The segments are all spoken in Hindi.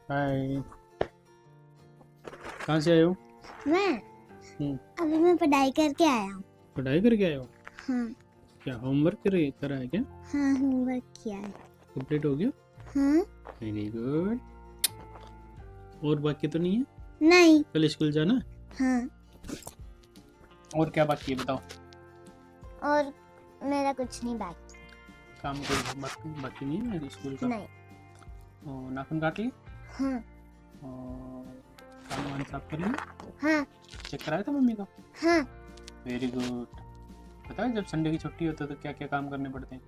हाय। कहाँ से आए हो? मैं अभी मैं पढ़ाई करके आया हूँ। पढ़ाई करके आए हो? हाँ क्या होमवर्क करा है क्या? हाँ होमवर्क किया है। कंप्लीट हो गया? हाँ वेरी गुड। और बाकी तो नहीं है? नहीं। कल स्कूल जाना? हाँ और क्या बाकी है बताओ? और मेरा कुछ नहीं बाकी। काम कोई होमवर्क बाकी नहीं है स्कूल का? नहीं। और नाखून काट लिए? हाँ और कान वान साफ कर लिए? हाँ चेक कराया था मम्मी का? हाँ वेरी गुड। पता है जब संडे की छुट्टी होती है तो क्या क्या काम करने पड़ते हैं?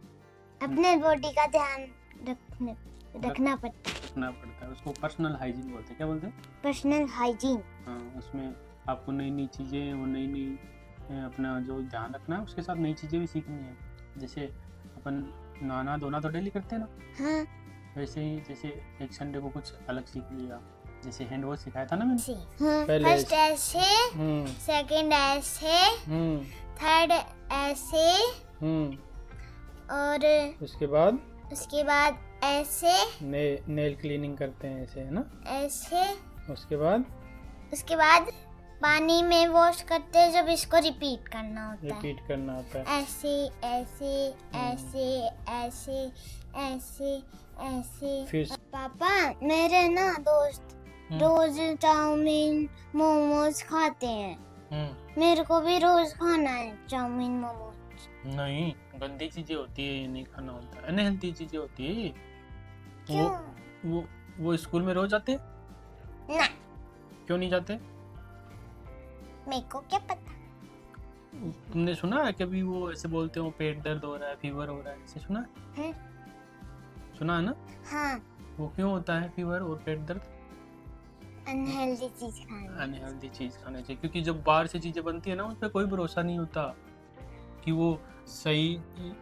अपने बॉडी का ध्यान रखना पड़ता है। रखना पड़ता है, उसको पर्सनल हाइजीन बोलते हैं। क्या बोलते हैं? Personal hygiene. हाँ, उसमें आपको नई नई चीज़ें और नई नई अपना जो ध्यान रखना है उसके साथ नई चीज़ें भी सीखनी है। जैसे अपन नहाना धोना तो डेली करते हैं ना, हाँ वैसे ही जैसे एक संडे को कुछ अलग सीख लिया। जैसे हैंड वॉश सिखाया था ना मैंने हाँ, पहले। फर्स्ट ऐसे, सेकंड ऐसे, थर्ड ऐसे, और उसके बाद ऐसे नेल क्लीनिंग करते हैं ऐसे, है ना? ऐसे। उसके बाद पानी में वॉश करते हैं जब इसको रिपीट करना होता है। ऐसे ऐसे ऐसे ऐसे ऐसे ऐसे। फिर पापा मेरे ना दोस्त रोज चाउमीन मोमोज खाते हैं। मेरे को भी रोज खाना है चाउमीन मोमोज। नहीं, गंदी चीजें होती है, ये नहीं खाना होता, अनहेल्दी चीजें होती है। क्यों? वो स्कूल में रोज आते? ना, क्यों नहीं जाते? मेरे को क्या पता। तुमने सुना है कभी वो ऐसे बोलते हो पेट दर्द हो रहा है, फीवर हो रहा है, ऐसे सुना है? सुना है ना? हाँ। वो क्यों होता है फीवर और पेट दर्द? अनहेल्दी चीज खाने से, क्योंकि जब बाहर से चीजें बनती है ना उस पर कोई भरोसा नहीं होता कि वो सही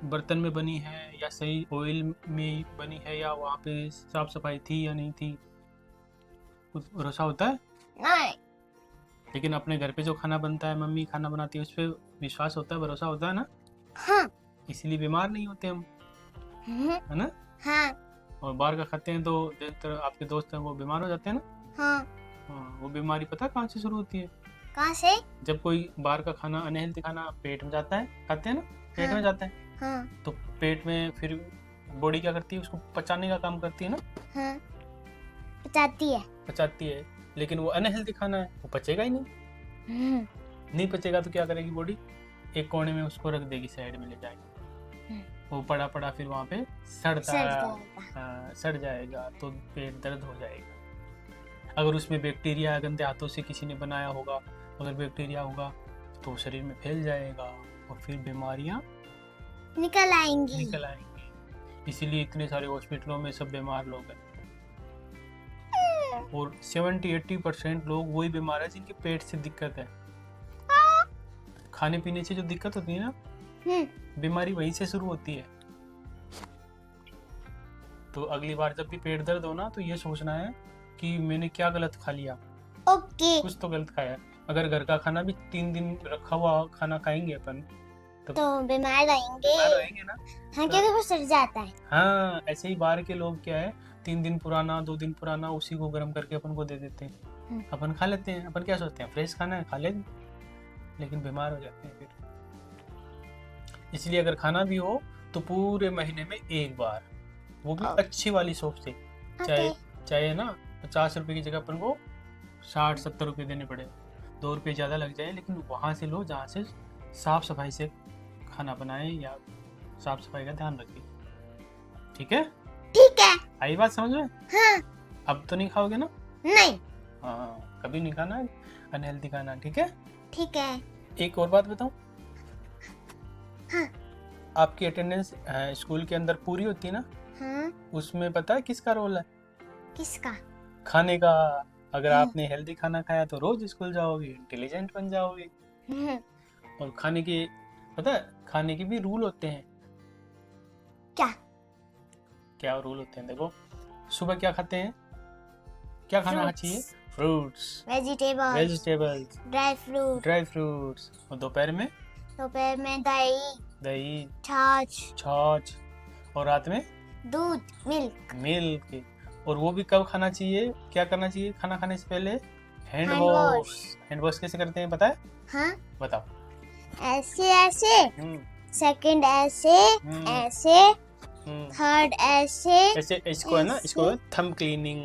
बर्तन में बनी है या सही ऑयल में बनी है या वहाँ पे साफ सफाई थी या नहीं थी। कुछ भरोसा होता है? नहीं। लेकिन अपने घर पे जो खाना बनता है, मम्मी खाना बनाती है, उस पर विश्वास होता है, भरोसा होता है ना? हाँ। इसीलिए बीमार नहीं होते हम, है ना? हाँ। और बाहर का खाते हैं तो ज्यादातर आपके दोस्त हैं वो बीमार हो जाते हैं ना? हाँ। वो बीमारी पता कहाँ से शुरू होती है? कहाँ से? जब कोई बाहर का खाना, अनहेल्दी खाना पेट में जाता है, खाते हैं ना, पेट में जाता है। हाँ। तो पेट में फिर बॉडी क्या करती है, उसको पचाने का काम करती है ना? हाँ। पचाती है। लेकिन वो अनहेल्दी खाना है, वो पचेगा ही नहीं। नहीं पचेगा तो क्या करेगी बॉडी? एक कोने में उसको रख देगी, साइड में ले जाएगी, वो पड़ा पड़ा फिर वहाँ पे सड़ जाएगा तो पेट दर्द हो जाएगा। अगर उसमें बैक्टीरिया गंदे हाथों से किसी ने बनाया होगा, अगर बैक्टीरिया होगा तो शरीर में फैल जाएगा और फिर बीमारियां निकल आएंगी। इसीलिए इतने सारे हॉस्पिटलों में सब बीमार लोग हैं। और 70-80% लोग वही बीमार है जिनके पेट से दिक्कत है। खाने पीने से जो दिक्कत होती है ना, बीमारी वहीं से शुरू होती है। तो अगली बार जब भी पेट दर्द हो ना तो ये सोचना है कि मैंने क्या गलत खा लिया। ओके। कुछ तो गलत खाया। अगर घर का खाना भी 3 दिन रखा हुआ खाना खाएंगे अपन तो बीमार रहेंगे ना। हाँ, क्योंकि वो सड़ जाता है। हाँ, ऐसे ही बाहर के लोग क्या है, 3 दिन पुराना 2 दिन पुराना उसी को गर्म करके अपन को दे देते हैं, अपन खा लेते हैं। अपन क्या सोचते हैं, फ्रेश खाना है, खा लेंगे, लेकिन बीमार हो जाते हैं फिर। इसलिए अगर खाना भी हो तो पूरे महीने में एक बार, वो भी अच्छी वाली शॉप से। चाहे ना 50 रुपए की जगह अपन को 60-70 रुपए देने पड़े, 2 रुपए ज़्यादा लग जाए, लेकिन वहाँ से लो जहाँ से साफ सफाई से खाना बनाए या साफ सफाई का ध्यान रखें। ठीक है? आई बात समझ में? हाँ। अब तो नहीं खाओगे ना? नहीं। हाँ, कभी नहीं खाना अनहेल्दी खाना। ठीक है? ठीक है। एक और बात बताऊं? हाँ। आपकी अटेंडेंस स्कूल के अंदर पूरी होती है ना? हाँ। उसमें पता है किसका रोल है? किसका? खाने का। अगर आपने हेल्दी खाना खाया तो रोज स्कूल जाओगे, इंटेलिजेंट बन जाओगे। और खाने के, पता है खाने के भी रूल होते हैं। क्या रूल होते हैं? देखो, सुबह क्या खाते हैं, क्या खाना चाहिए? Fruits, vegetables, dry fruits. और दोपहर में दही, छाछ। और रात में दूध, मिल्क। और वो भी कब खाना चाहिए, क्या करना चाहिए खाना खाने से पहले? Hand Hand wash. wash। Hand wash कैसे करते हैं पता है? हाँ, बताओ। ऐसे ऐसे, हम्म सेकंड ऐसे, हम्म ऐसे, हम्म थर्ड ऐसे। ऐसे इसको है ना, इसको ऐसे। थंब क्लीनिंग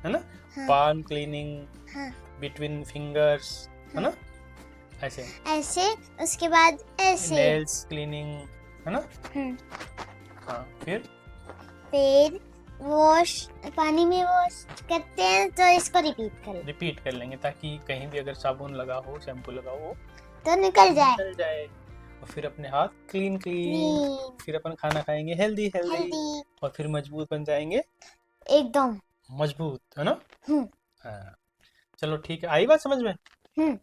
है ना, हाँ पाम क्लीनिंग, हाँ बिटवीन फिंगर्स है ना, ऐसे ऐसे, उसके बाद ऐसे। नेल्स क्लीनिंग है ना। हम्म, हाँ फिर वॉश, पानी में वॉश करते हैं, तो इसको रिपीट कर लेंगे ताकि कहीं भी अगर साबुन लगा हो, शैम्पू लगा हो तो निकल जाए। निकल जाए। और फिर अपने हाथ क्लीन क्लीन, क्लीन, फिर अपन खाना खाएंगे हेल्दी हेल्दी, हेल्दी, और फिर मजबूत बन जाएंगे, एकदम। मजबूत है ना। हम्म हाँ चलो ठीक है, आई बात समझ में? हम्म।